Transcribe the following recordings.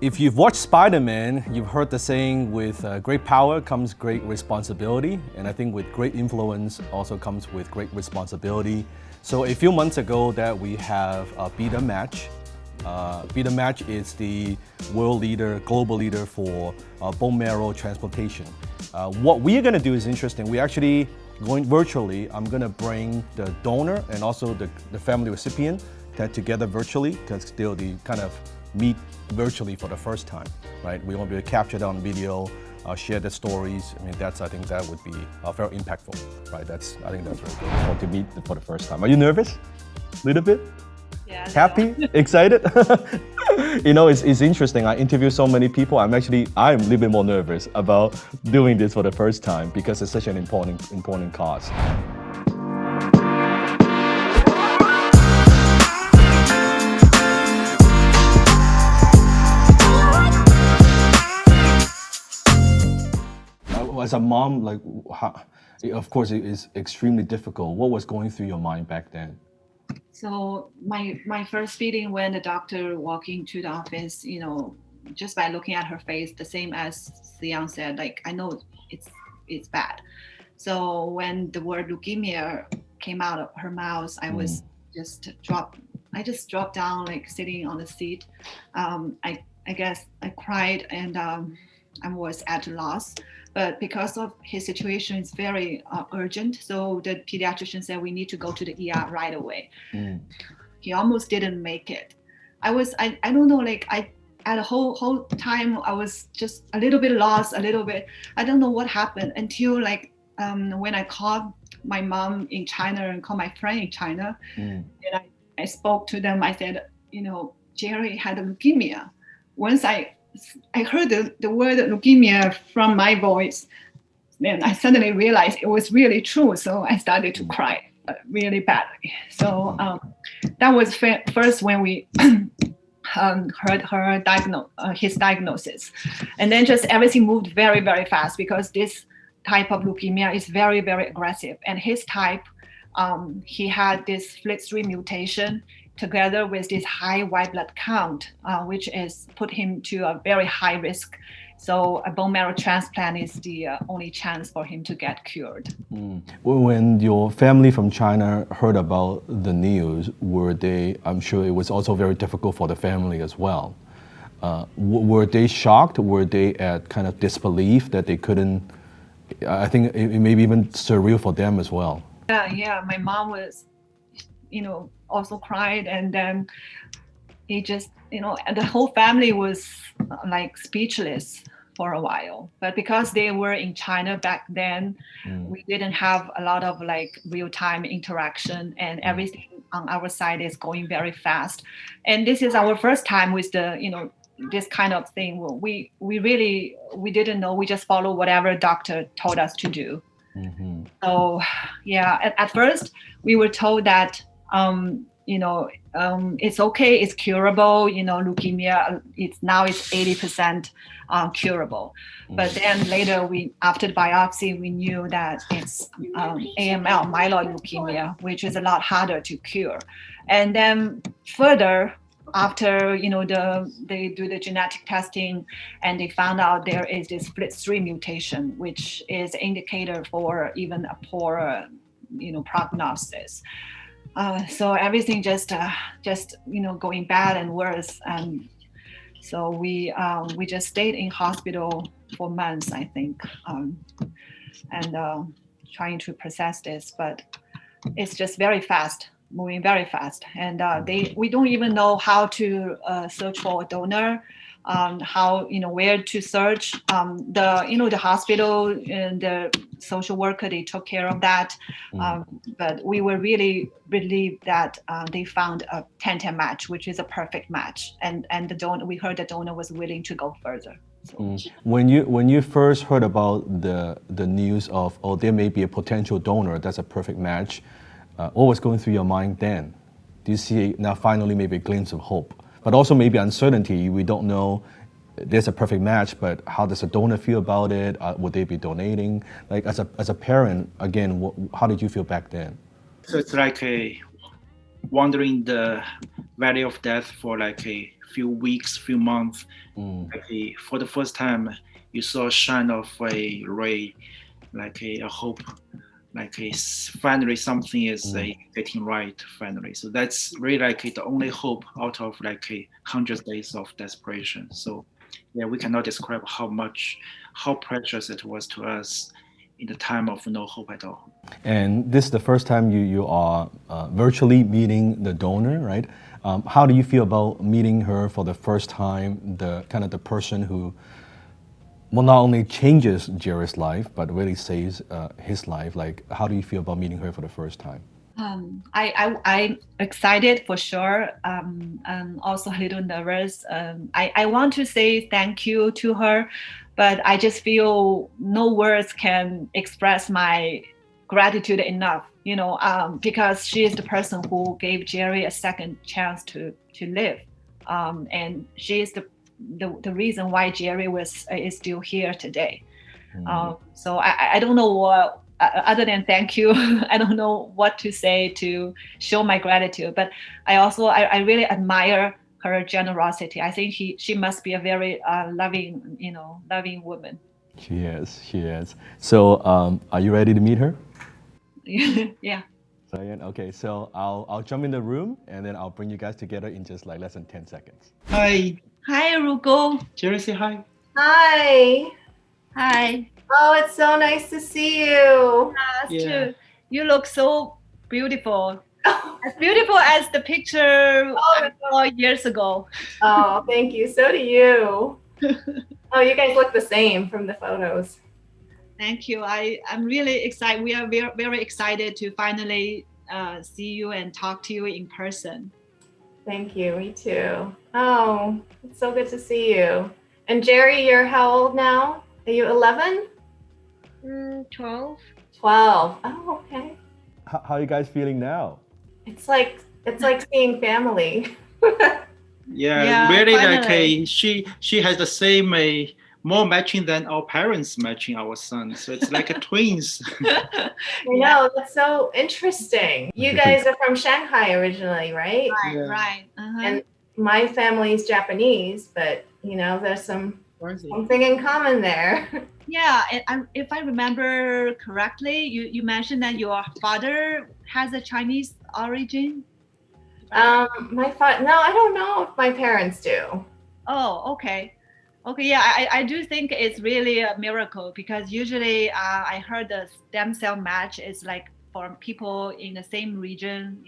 If you've watched Spider-Man, you've heard the saying, with great power comes great responsibility. And I think with great influence also comes with great responsibility. So a few months ago that we have Beat the Match. Beat the Match is the world leader, global leader for bone marrow transplantation. What we are gonna do is interesting. We're actually going virtually. I'm gonna bring the donor and also the family recipient together virtually, because still the kind of meet virtually for the first time, right? We want to be able to capture that on video, share the stories. I mean, I think that would be very impactful, right? I think that's very good. Want to meet for the first time. Are you nervous? A little bit? Yeah. Happy? Excited? You know, it's interesting. I interview so many people. I'm a little bit more nervous about doing this for the first time because it's such an important cause. As a mom, of course, it is extremely difficult. What was going through your mind back then? So my first feeling when the doctor walked into the office, just by looking at her face, the same as Xiang said, like, I know it's bad. So when the word leukemia came out of her mouth, I was just dropped down, like sitting on the seat. I guess I cried and I was at a loss. But because of his situation is very urgent, so the pediatrician said we need to go to the ER right away. He almost didn't make it. I don't know, like at the whole time I was just a little bit lost, I don't know what happened until when I called my mom in China and called my friend in China, and I spoke to them. I said, Jerry had leukemia. Once I heard the word leukemia from my voice, then I suddenly realized it was really true. So I started to cry really badly. So that was first when we heard his diagnosis. And then just everything moved very, very fast because this type of leukemia is very, very aggressive. And his type, he had this FLT3 mutation together with this high white blood count, which is put him to a very high risk. So a bone marrow transplant is the only chance for him to get cured. When your family from China heard about the news, I'm sure it was also very difficult for the family as well. Were they shocked? Were they at kind of disbelief that they couldn't? I think it may be even surreal for them as well. Yeah, my mom was, also cried, and then he just, the whole family was like speechless for a while. But because they were in China back then, we didn't have a lot of like real-time interaction, and everything on our side is going very fast. And this is our first time with the, this kind of thing. We didn't know. We just follow whatever doctor told us to do. So yeah, at first we were told that it's okay, it's curable. Leukemia, it's 80% curable. But then later, after the biopsy, we knew that it's AML, myeloid leukemia, which is a lot harder to cure. And then further, after they do the genetic testing, and they found out there is this FLT3 mutation, which is an indicator for even a poor prognosis. So everything just going bad and worse, and so we just stayed in hospital for months, I think, and trying to process this. But it's just very fast, moving very fast, and we don't even know how to search for a donor. How where to search. The hospital and the social worker, they took care of that. But we were really relieved that they found a 10-10 match, which is a perfect match. And the donor, we heard the donor was willing to go further. So. When you first heard about the news of there may be a potential donor that's a perfect match, what was going through your mind then? Do you see now finally maybe a glimpse of hope? But also maybe uncertainty. We don't know. There's a perfect match, but how does a donor feel about it? Would they be donating? Like as a parent, again, how did you feel back then? So it's like wondering the value of death for like few weeks, few months, for the first time, you saw a shine of a ray, like a hope, like finally something is getting right finally. So that's really like the only hope out of like 100 days of desperation. So yeah, we cannot describe how precious it was to us in the time of no hope at all. And this is the first time you are virtually meeting the donor, right? How do you feel about meeting her for the first time, the kind of the person who well, not only changes Jerry's life, but really saves his life? Like, how do you feel about meeting her for the first time? I'm excited for sure. Also a little nervous. I want to say thank you to her, but I just feel no words can express my gratitude enough. Because she is the person who gave Jerry a second chance to live, and she is the reason why Jerry is still here today. So I don't know what. Other than thank you, I don't know what to say to show my gratitude. But I really admire her generosity. I think she must be a very loving woman. She is. So, are you ready to meet her? Yeah. Okay, so I'll jump in the room and then I'll bring you guys together in just like less than 10 seconds. Hi, Hi, Rugo. Jerry, say hi. Hi. Hi. Oh, it's so nice to see you. Yeah. Too. You look so beautiful. As beautiful as the picture I saw years ago. Oh, thank you. So do you. Oh, you guys look the same from the photos. Thank you. I'm really excited. We are very, very excited to finally see you and talk to you in person. Thank you. Me too. Oh, it's so good to see you. And Jerry, you're how old now? Are you 11? 12. 12. Oh, okay. How are you guys feeling now? It's like seeing family. Yeah, really finally. like she has the same more matching than our parents matching our son. So it's like a twins. I know, that's so interesting. You guys are from Shanghai originally, right? Right. Uh-huh. And my family's Japanese, but there's something in common there. Yeah, and if I remember correctly, you mentioned that your father has a Chinese origin. My father. No, I don't know if my parents do. Oh, okay. Yeah, I do think it's really a miracle because usually I heard the stem cell match is like for people in the same region,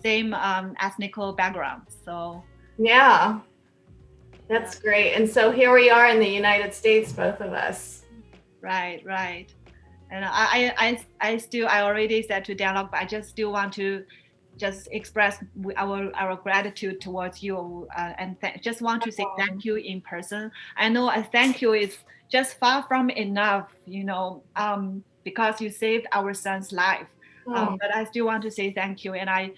same ethnical background. So yeah, that's great. And so here we are in the United States, both of us. Right. And I already said to DanLok, but I just still want to just express our gratitude towards you and just want to say thank you in person. I know a thank you is just far from enough, because you saved our son's life. But I still want to say thank you, and I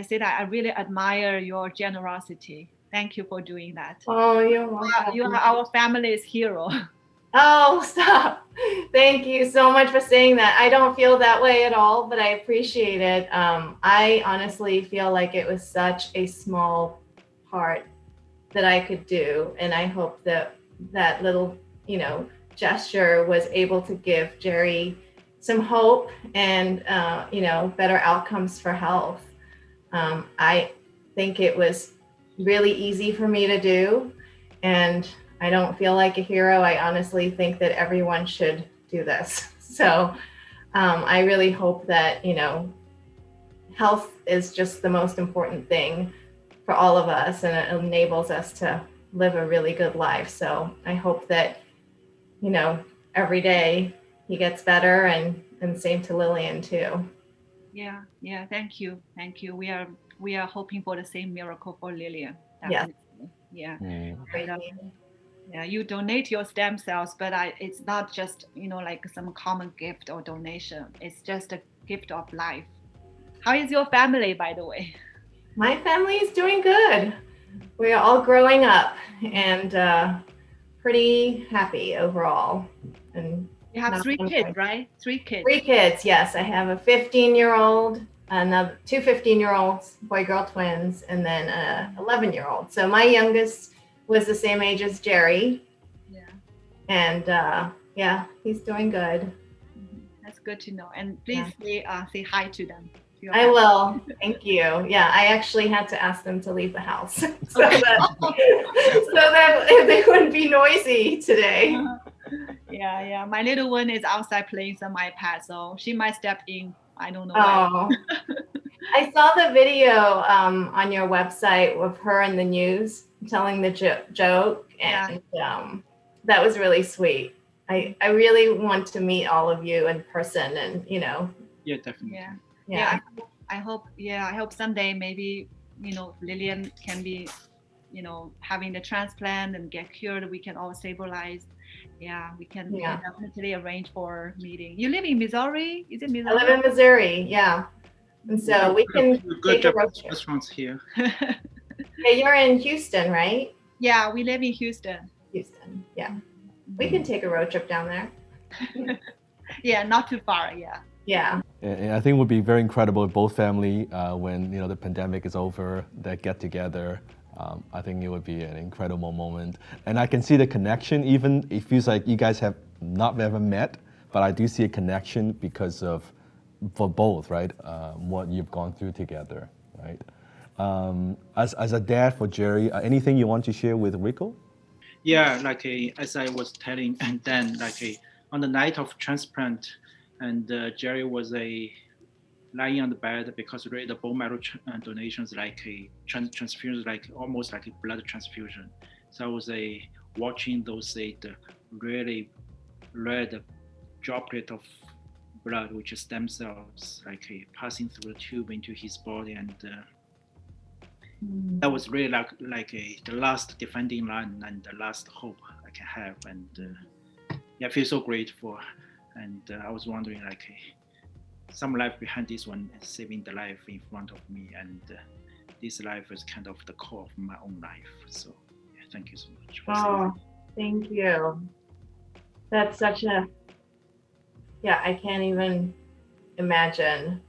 say that I really admire your generosity. Thank you for doing that. Oh, you're welcome. You are our family's hero. Oh, stop. Thank you so much for saying that. I don't feel that way at all, but I appreciate it. I honestly feel like it was such a small part that I could do. And I hope that little, gesture was able to give Jerry some hope and, better outcomes for health. I think it was really easy for me to do. And I don't feel like a hero. I honestly think that everyone should do this. So I really hope that, health is just the most important thing for all of us, and it enables us to live a really good life. So I hope that, every day he gets better, and same to Lillian too. Yeah. Thank you. We are hoping for the same miracle for Lillian. Yeah. Yeah. Yeah, you donate your stem cells, but it's not just, like some common gift or donation. It's just a gift of life. How is your family, by the way? My family is doing good. We are all growing up and pretty happy overall. And you have 3 kids, right? 3 kids. 3 kids, yes. I have a 15-year-old, another 2 15-year-olds, boy-girl twins, and then a 11-year-old. So my youngest was the same age as Jerry. Yeah. And yeah, he's doing good. That's good to know. And please say hi to them. I will. Thank you. Yeah, I actually had to ask them to leave the house so that they wouldn't be noisy today. Yeah. My little one is outside playing some iPad, so she might step in. I don't know. Oh, I saw the video on your website of her in the news telling the joke, and that was really sweet. I really want to meet all of you in person, and Yeah, definitely. Yeah. I hope someday maybe Lillian can be having the transplant and get cured. We can all stabilize. Yeah, we can definitely arrange for meeting. You live in Missouri? Is it Missouri? I live in Missouri. Yeah, and so we can take a road trip. Restaurants here. Hey, you're in Houston, right? Yeah, we live in Houston. Houston. Yeah, we can take a road trip down there. Yeah, not too far. Yeah. And I think it would be very incredible if both family, when the pandemic is over, that get together. I think it would be an incredible moment. And I can see the connection, even it feels like you guys have not ever met, but I do see a connection because of, for both, right? What you've gone through together, right? As a dad for Jerry, anything you want to share with Rico? Yeah, as I was telling Dan, on the night of transplant, and Jerry was lying on the bed because really the bone marrow donation is like a transfusion, almost like a blood transfusion. So I was watching those the really red droplet of blood, which is stem cells, passing through the tube into his body, and that was really the last defending line and the last hope I can have, and I feel so grateful. And I was wondering, some life behind this one is saving the life in front of me, and this life is kind of the core of my own life. So thank you so much. Thank you. That's such I can't even imagine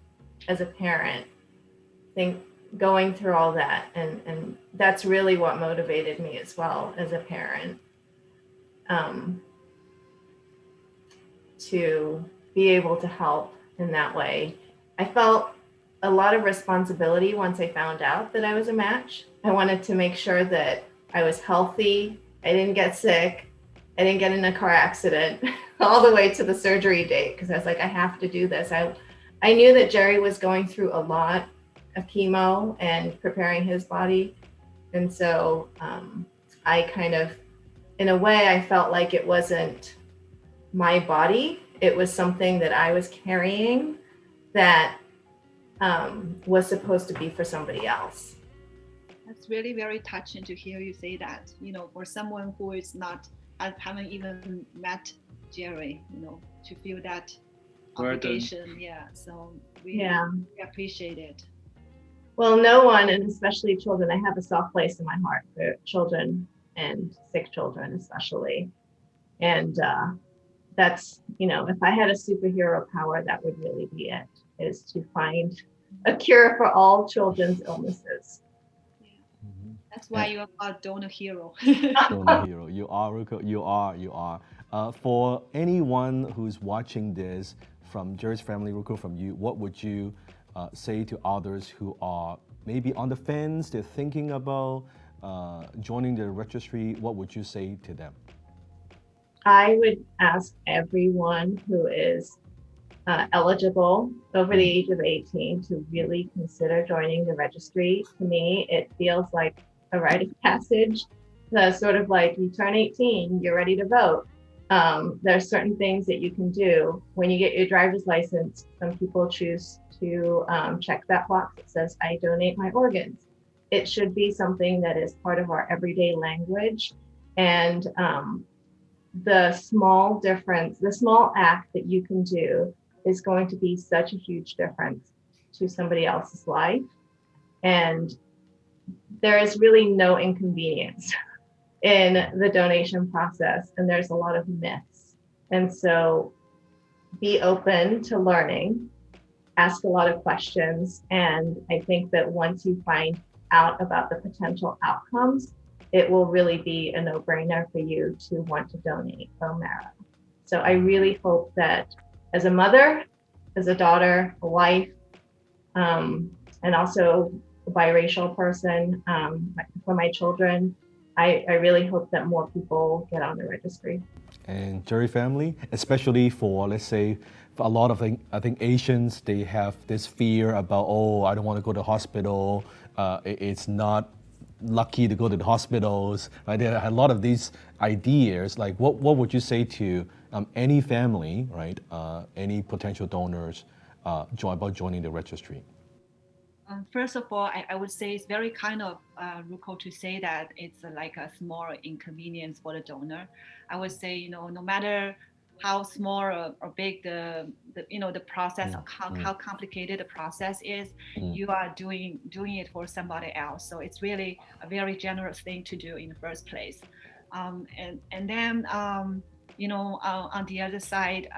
as a parent going through all that, and that's really what motivated me as well as a parent, to be able to help in that way. I felt a lot of responsibility once I found out that I was a match. I wanted to make sure that I was healthy, I didn't get sick, I didn't get in a car accident all the way to the surgery date, because I was like, I have to do this. I knew that Jerry was going through a lot of chemo and preparing his body. And so I kind of, in a way, I felt like it wasn't my body. It was something that I was carrying that was supposed to be for somebody else. That's really very touching to hear you say that, for someone who is haven't even met Jerry, to feel that obligation. Yeah. So we appreciate it. Well, no one, and especially children, I have a soft place in my heart for children and sick children, especially. And that's, if I had a superhero power, that would really be it, is to find a cure for all children's illnesses. That's why you are called donor hero. Donor hero. You are, Rico. You are. For anyone who's watching this from Jerry's family, Rico, from you, what would you say to others who are maybe on the fence, they're thinking about joining the registry? What would you say to them? I would ask everyone who is eligible over the age of 18 to really consider joining the registry. To me, it feels like a rite of passage. Sort of like you turn 18, you're ready to vote. There are certain things that you can do. When you get your driver's license, some people choose to check that box that says, I donate my organs. It should be something that is part of our everyday language. And the small difference, the small act that you can do is going to be such a huge difference to somebody else's life. And there is really no inconvenience in the donation process, and there's a lot of myths. And so be open to learning, ask a lot of questions. And I think that once you find out about the potential outcomes, it will really be a no-brainer for you to want to donate bone marrow. So I really hope that as a mother, as a daughter, a wife, and also a biracial person, for my children, I really hope that more people get on the registry. And Jerry family, especially for, let's say, for a lot of, I think Asians, they have this fear about, oh, I don't want to go to the hospital. It's not lucky to go to the hospitals. Right? There are a lot of these ideas. Like, what would you say to any family, right? Any potential donors about joining the registry? First of all, I would say it's very kind of Ruko to say that it's like a small inconvenience for the donor. I would say, no matter how small or big the process, how complicated the process is, you are doing it for somebody else. So it's really a very generous thing to do in the first place. And then on the other side,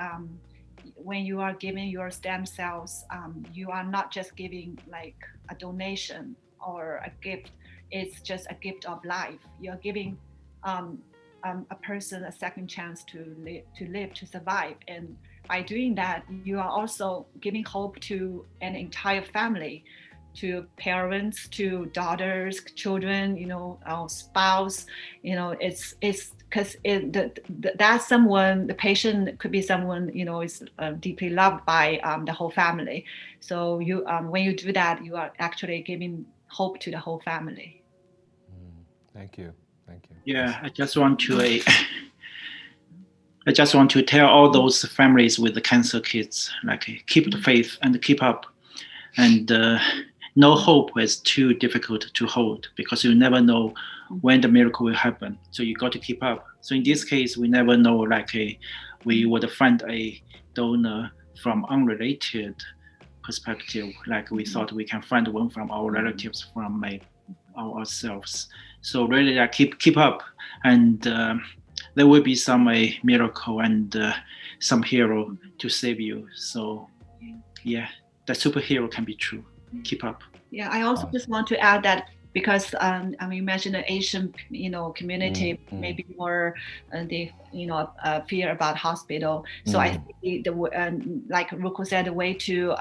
when you are giving your stem cells, you are not just giving like a donation or a gift. It's just a gift of life. You're giving a person a second chance to live, to survive. And by doing that, you are also giving hope to an entire family, to parents, to daughters, children, spouse. It's because that's someone, the patient could be someone is deeply loved by the whole family. So you when you do that, you are actually giving hope to the whole family. Thank you. Yeah, I just want to tell all those families with the cancer kids, like, keep the faith and keep up. And no hope is too difficult to hold, because you never know when the miracle will happen. So you got to keep up. So in this case, we never know, like, we would find a donor from unrelated perspective. Like, we thought we can find one from our relatives, from ourselves. So really, keep up, and there will be some miracle and some hero to save you. So yeah, the superhero can be true. Keep up. Yeah, I also just want to add that, because you mentioned the Asian community maybe more fear about hospital. So I think like Ruko said, the way to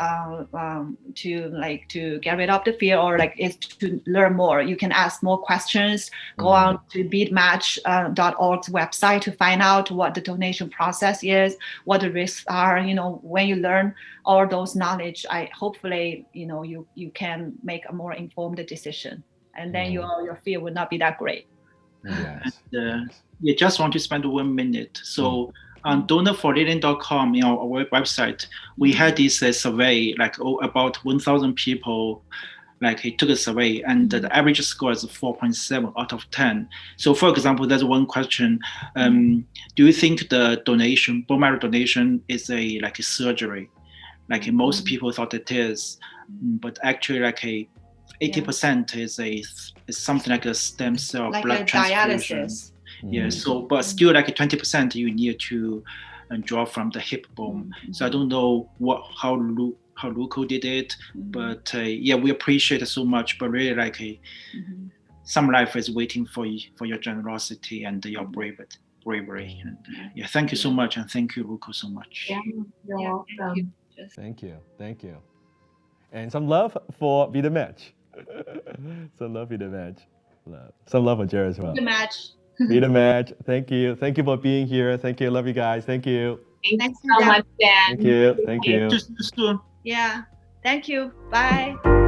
get rid of the fear, or is to learn more. You can ask more questions. Go on to beatmatch.org's website to find out what the donation process is, what the risks are. When you learn all those knowledge, hopefully you can make a more informed decision. And then your fear would not be that great. Yes. You just want to spend 1 minute. So on donorforlillian.com, our website, we had this survey, about 1,000 people, he took a survey, and the average score is 4.7 out of 10. So for example, there's one question, do you think the bone marrow donation is a surgery? Most people thought it is, but actually 80% is something like a stem cell blood transfusion. Dialysis. Yeah. So, but still 20% you need to draw from the hip bone. So I don't know how Ruko did it, but we appreciate it so much. But really, some life is waiting for your generosity and your bravery. And thank you so much, and thank you, Ruko, so much. Yeah, you're welcome. Thank you. And some love for Be The Match. Some love Be The Match. Some love for Jared as well. Be The Match. Be The Match. Thank you for being here. Thank you. Love you guys. Thank you. Thanks so much, Dan. Thank you. Just soon. Yeah. Thank you. Bye.